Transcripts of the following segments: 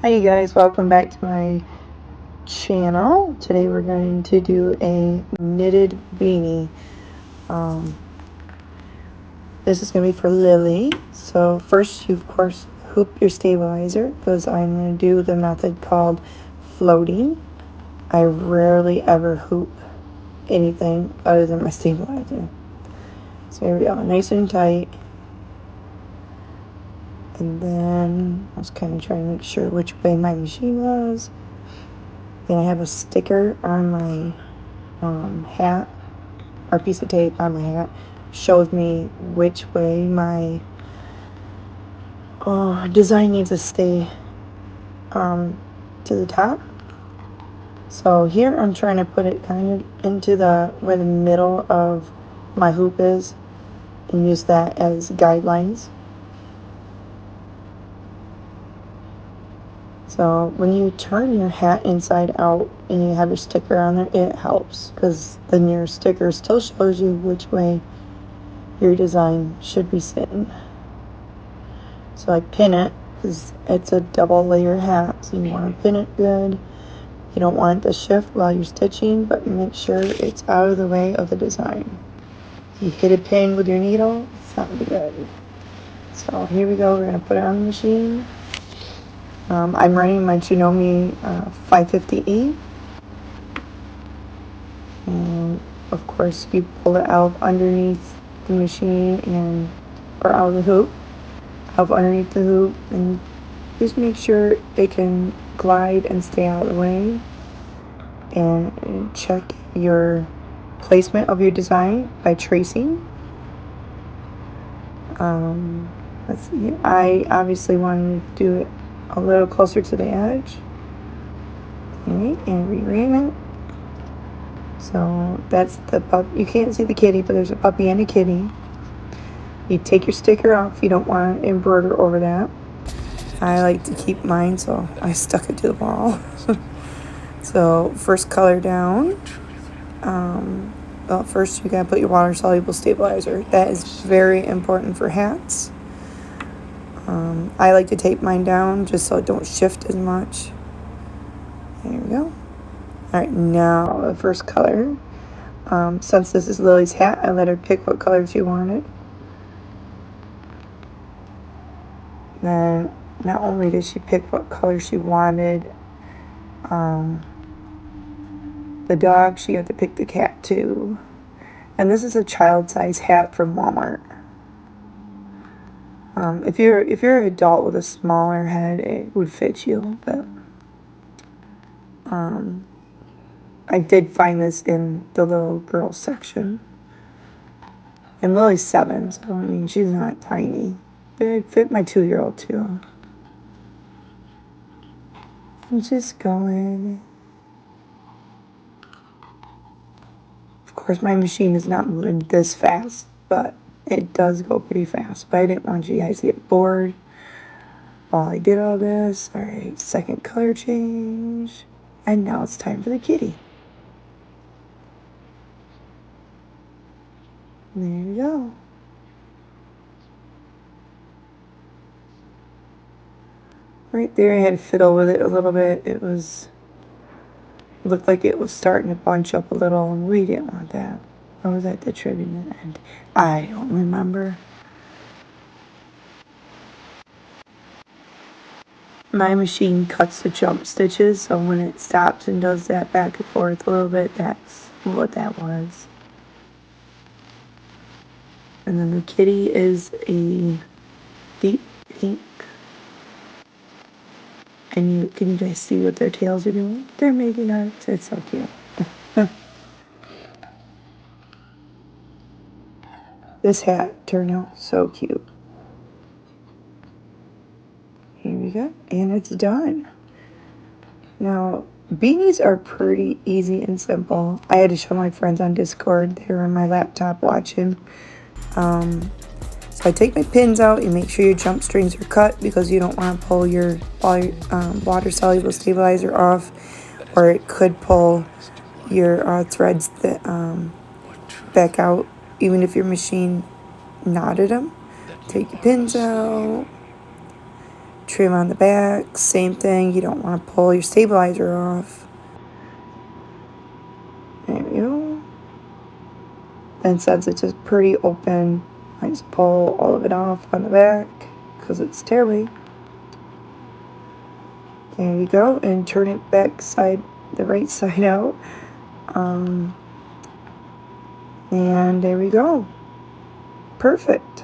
Hi you guys, welcome back to my channel. Today we're going to do a knitted beanie. This is going to be for Lily. So first you of course hoop your stabilizer because I'm going to do the method called floating. I rarely ever hoop anything other than my stabilizer. So here we go, nice and tight. And then I was kind of trying to make sure which way my machine was. Then I have a sticker on my hat, or piece of tape on my hat, shows me which way my design needs to stay to the top. So here I'm trying to put it kind of into where the middle of my hoop is and use that as guidelines. So when you turn your hat inside out and you have your sticker on there, it helps because then your sticker still shows you which way your design should be sitting. So I pin it because it's a double layer hat, so you want to pin it good. You don't want it to shift while you're stitching, but make sure it's out of the way of the design. If you hit a pin with your needle, it's not good. So here we go, we're going to put it on the machine. I'm running my Janome MC550E. And of course you pull it out underneath the machine or out of the hoop. Up underneath the hoop and just make sure it can glide and stay out of the way, and check your placement of your design by tracing. Let's see, I obviously wanted to do it a little closer to the edge. Okay, and reram it. So that's the puppy. You can't see the kitty, but there's a puppy and a kitty. You take your sticker off, you don't want to embroider over that. I like to keep mine, so I stuck it to the wall. So first color down. Well, first you gotta put your water soluble stabilizer. That is very important for hats. I like to tape mine down just so it don't shift as much. There we go. Alright, now the first color. Since this is Lily's hat, I let her pick what color she wanted. Then not only did she pick what color she wanted, the dog, she had to pick the cat too. And this is a child size hat from Walmart. If you're an adult with a smaller head, it would fit you, but I did find this in the little girl section. And Lily's 7, so I mean she's not tiny. But it fit my 2-year-old too. I'm just going. Of course my machine is not moving this fast, but it does go pretty fast. But I didn't want you guys to get bored while I did all this. Alright, second color change. And now it's time for the kitty. There you go. Right there, I had to fiddle with it a little bit. It looked like it was starting to bunch up a little, and we didn't want that. Or was that the trimming end? I don't remember. My machine cuts the jump stitches, so when it stops and does that back and forth a little bit, that's what that was. And then the kitty is a deep pink. And can you guys see what their tails are doing? They're making arcs. It's so cute. This hat turned out so cute. Here we go. And it's done. Now, beanies are pretty easy and simple. I had to show my friends on Discord. They were on my laptop watching. So I take my pins out and make sure your jump strings are cut because you don't want to pull your water soluble stabilizer off, or it could pull your threads that back out even if your machine knotted them. Take your pins out, trim on the back, same thing. You don't want to pull your stabilizer off. There we go. And since it's just pretty open, I just pull all of it off on the back because it's tearaway. There you go, and turn it back the right side out. And there we go. Perfect.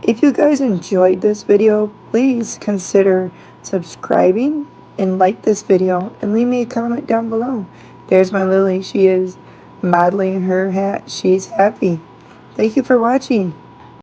If you guys enjoyed this video, please consider subscribing and like this video and leave me a comment down below. There's my Lily. She is modeling her hat. She's happy. Thank you for watching.